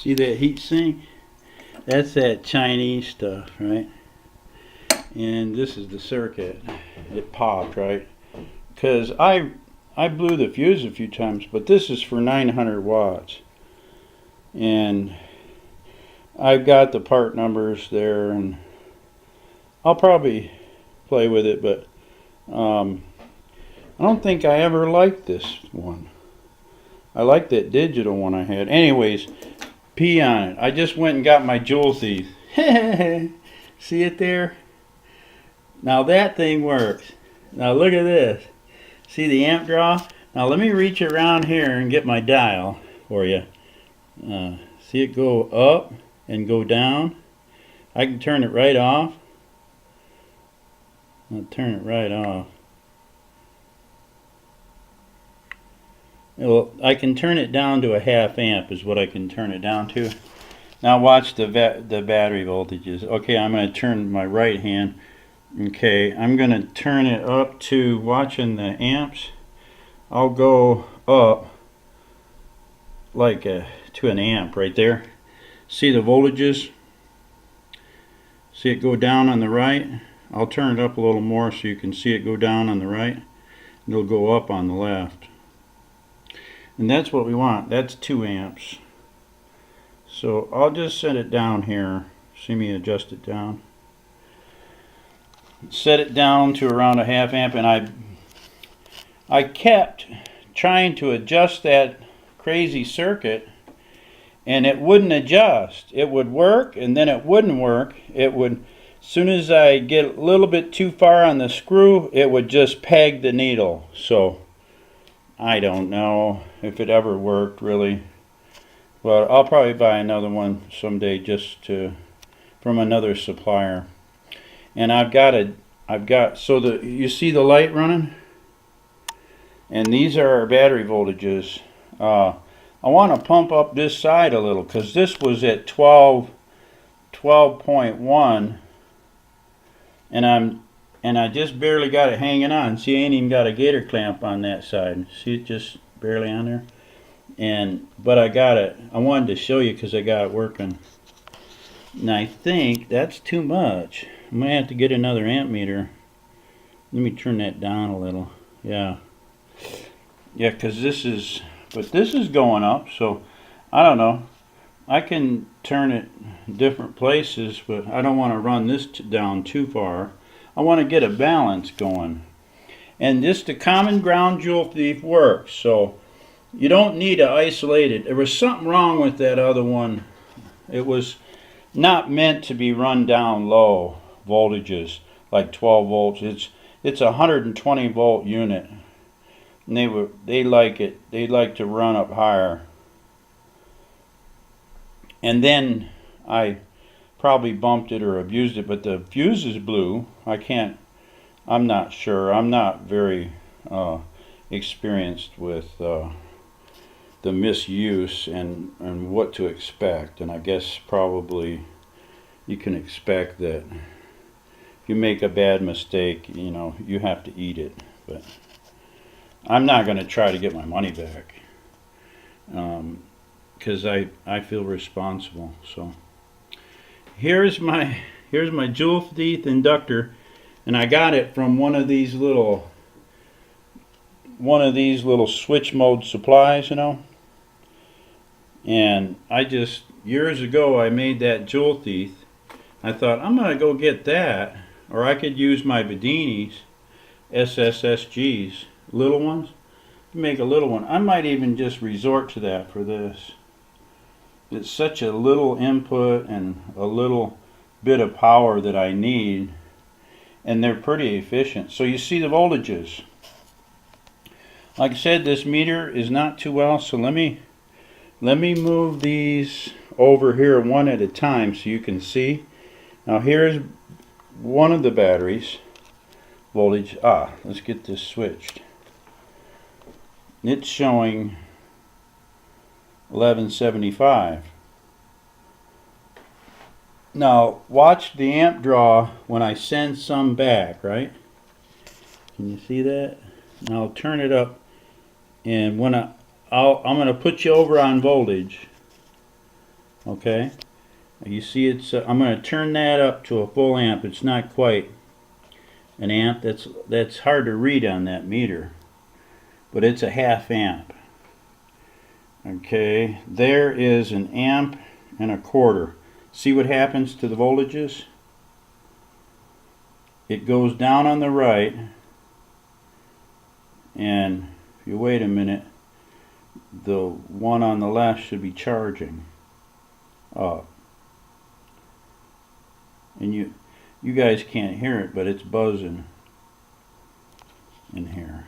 See that heat sink? That's that Chinese stuff, right? And this is the circuit. It popped, right? Because I blew the fuse a few times, but this is for 900 watts. And I've got the part numbers there, and I'll probably play with it, but I don't think I ever liked this one. I like that digital one I had. Anyways, pee on it. I just went and got my jewel thief. See it there? Now that thing works. Now look at this. See the amp draw? Now let me reach around here and get my dial for you. See it go up and go down? I can turn it right off. I'll turn it right off. Well, I can turn it down to a half amp is what I can turn it down to. Now watch the battery voltages. Okay, I'm going to turn my right hand. Okay, I'm going to turn it up to, watching the amps, I'll go up like to an amp right there. See the voltages? See it go down on the right? I'll turn it up a little more so you can see it go down on the right. It'll go up on the left. And that's what we want. That's 2 amps. So I'll just set it down here. See me adjust it down. Set it down to around a half amp, and I kept trying to adjust that crazy circuit, and it wouldn't adjust. It would work, and then it wouldn't work. It would, as soon as I get a little bit too far on the screw, it would just peg the needle. So I don't know if it ever worked really, but I'll probably buy another one someday just from another supplier. And so you see the light running, and these are our battery voltages. I want to pump up this side a little because this was at 12.1, and I just barely got it hanging on. See, I ain't even got a gator clamp on that side. See it just barely on there? But I got it. I wanted to show you because I got it working. And I think that's too much. I'm going to have to get another amp meter. Let me turn that down a little. Yeah. Yeah, because this is going up, so I don't know. I can turn it different places, but I don't want to run this down too far. I want to get a balance going. And just the common ground jewel thief works, so you don't need to isolate it. There was something wrong with that other one. It was not meant to be run down low voltages like 12 volts. It's a 120 volt unit, and they like to run up higher. And then I probably bumped it or abused it, but the fuses blew. I'm not sure. I'm not very experienced with the misuse and what to expect. And I guess probably you can expect that if you make a bad mistake, you have to eat it. But I'm not going to try to get my money back because I feel responsible. So here's my jewel thief inductor, and I got it from one of these little switch mode supplies, and years ago I made that jewel thief. I thought I'm gonna go get that, or I could use my Bedini's SSSGs, little ones, to make a little one. I might even just resort to that for this. It's such a little input and a little bit of power that I need, and they're pretty efficient. So you see the voltages. Like I said, this meter is not too well, so let me move these over here one at a time so you can see. Now here's one of the batteries voltage. Let's get this switched. It's showing 1175. Now watch the amp draw when I send some back, right? Can you see that? Now I'll turn it up, and when I'm going to put you over on voltage, Okay, you see it's I'm going to turn that up to a full amp. It's not quite an amp. That's hard to read on that meter, but it's a half amp. Okay, there is an amp and a quarter. See what happens to the voltages? It goes down on the right, and if you wait a minute, the one on the left should be charging up. And you guys can't hear it, but it's buzzing in here.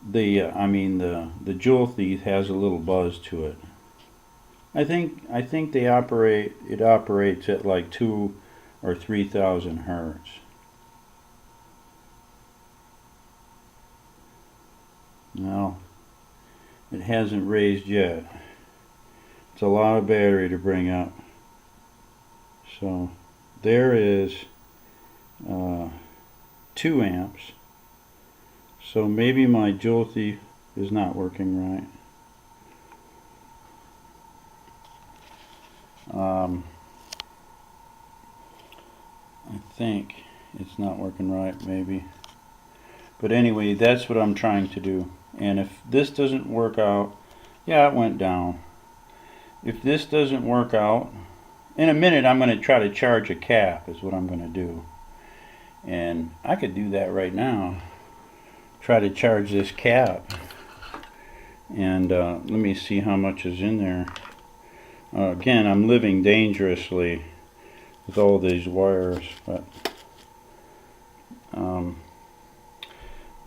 The Joule Thief has a little buzz to it. I think it operates at like 2,000 or 3,000 hertz. No, it hasn't raised yet. It's a lot of battery to bring up. So there is 2 amps. So maybe my Joule Thief is not working right. I think it's not working right, maybe. But anyway, that's what I'm trying to do. And if this doesn't work out, yeah, it went down. If this doesn't work out, in a minute I'm going to try to charge a cap, is what I'm going to do. And I could do that right now. Try to charge this cap. And let me see how much is in there. Again, I'm living dangerously with all these wires, but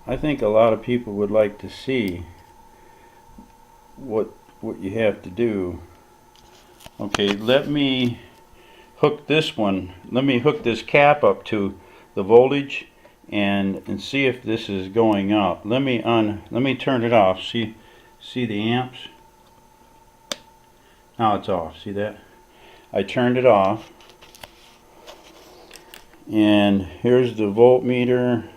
I think a lot of people would like to see what you have to do. Okay, let me hook this one. Let me hook this cap up to the voltage and see if this is going up. Let me turn it off. See the amps? Now it's off. See that? I turned it off. And here's the voltmeter.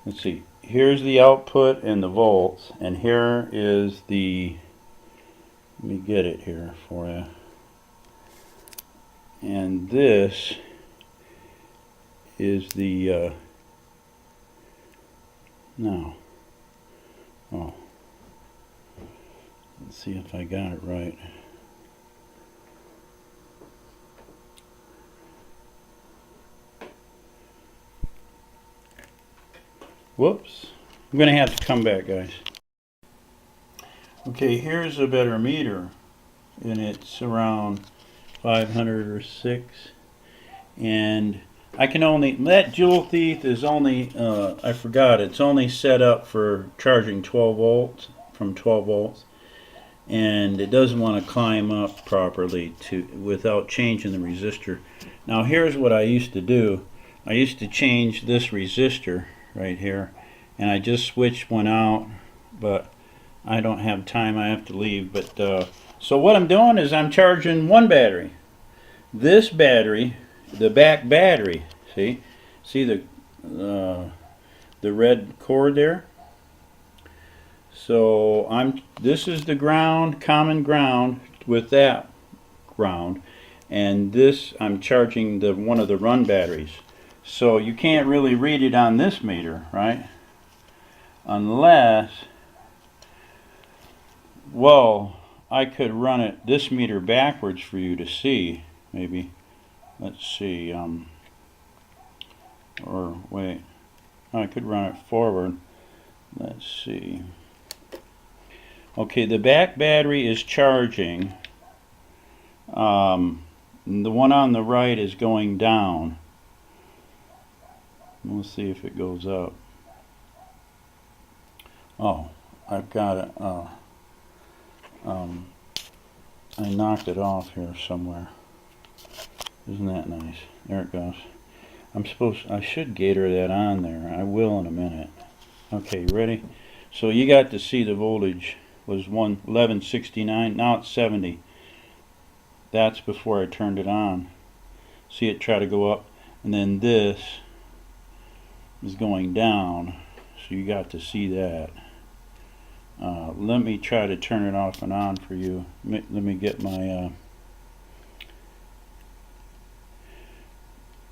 Let's see. Here's the output and the volts, and here is the, let me get it here for you. And this is the no. Oh. Let's see if I got it right. Whoops. I'm going to have to come back, guys. Okay, here's a better meter, and it's around 500 or 6. And I can only, that Joule Thief is only, I forgot, it's only set up for charging 12 volts, from 12 volts. And it doesn't want to climb up properly without changing the resistor. Now here's what I used to do. I used to change this resistor right here, and I just switched one out, but I don't have time, I have to leave. But so what I'm doing is I'm charging one battery. This battery, the back battery, see the red cord there? So this is the ground, common ground with that ground, and this I'm charging one of the run batteries. So you can't really read it on this meter, right? Unless, well, I could run this meter backwards for you to see, maybe. Let's see, or wait, I could run it forward. Let's see. Okay, the back battery is charging. The one on the right is going down. We'll see if it goes up. Oh, I've got it. I knocked it off here somewhere. Isn't that nice? There it goes. I should gator that on there. I will in a minute. Okay, ready? So you got to see the voltage was 1169. Now it's 70. That's before I turned it on. See it try to go up, and then this is going down. So you got to see that. Let me try to turn it off and on for you. Let me get my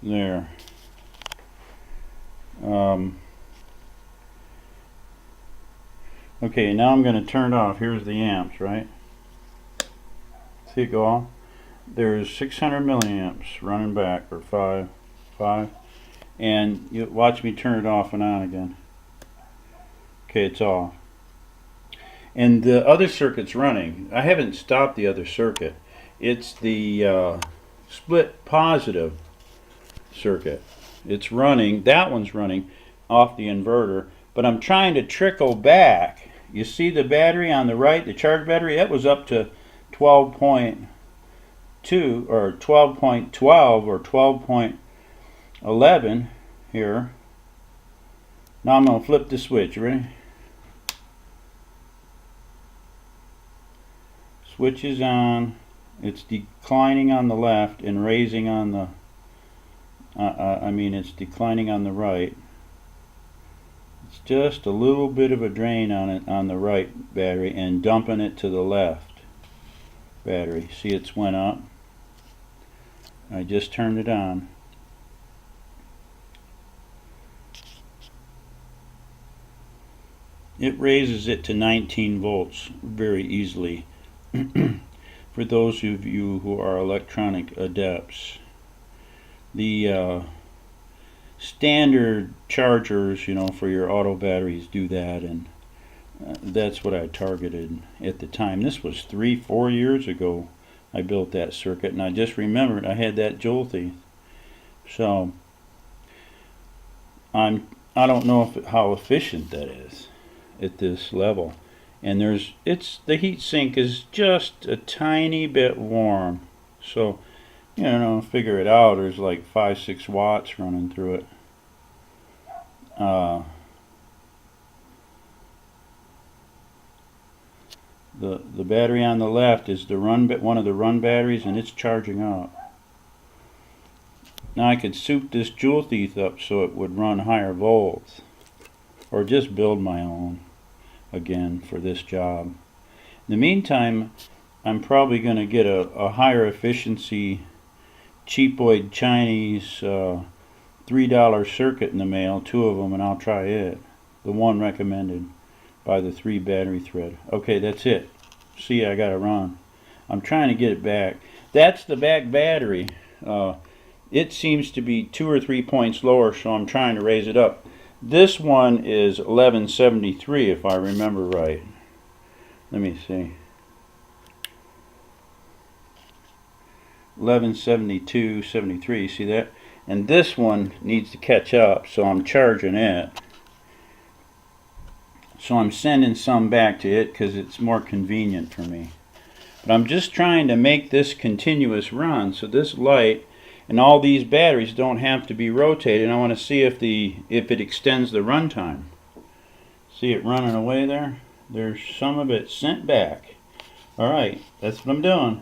there. Okay, now I'm going to turn it off. Here's the amps, right? See it go off? There's 600 milliamps running back, or 5, and you watch me turn it off and on again. Okay, it's off. And the other circuit's running. I haven't stopped the other circuit. It's the split positive circuit. It's running. That one's running off the inverter, but I'm trying to trickle back. You see the battery on the right, the charge battery, it was up to 12.2 or 12.12 or 12.11 here. Now I'm going to flip the switch. Ready? Switch is on. It's declining on the left and raising on the it's declining on the right. It's just a little bit of a drain on it on the right battery and dumping it to the left battery. See, it's went up. I just turned it on. It raises it to 19 volts very easily. For those of you who are electronic adepts, the standard chargers, you know, for your auto batteries do that, and that's what I targeted at the time. This was 3-4 years ago I built that circuit, and I just remembered I had that joule thief. So I don't know how efficient that is at this level. And the heat sink is just a tiny bit warm, so you know, figure it out. There's like 5-6 watts running through it. The battery on the left is one of the run batteries, and it's charging up. Now I could soup this joule thief up so it would run higher volts, or just build my own again for this job. In the meantime, I'm probably going to get a higher efficiency cheapoid Chinese $3 circuit in the mail, 2 of them, and I'll try it. The one recommended by the 3 battery thread. Okay, that's it. See, I got to run. I'm trying to get it back. That's the back battery. It seems to be 2 or 3 points lower, so I'm trying to raise it up. This one is 1173, if I remember right. Let me see. 1172, 73, see that? And this one needs to catch up, so I'm charging it. So I'm sending some back to it because it's more convenient for me. But I'm just trying to make this continuous run, so this light and all these batteries don't have to be rotated. I want to see if it extends the run time. See it running away there? There's some of it sent back. Alright, that's what I'm doing.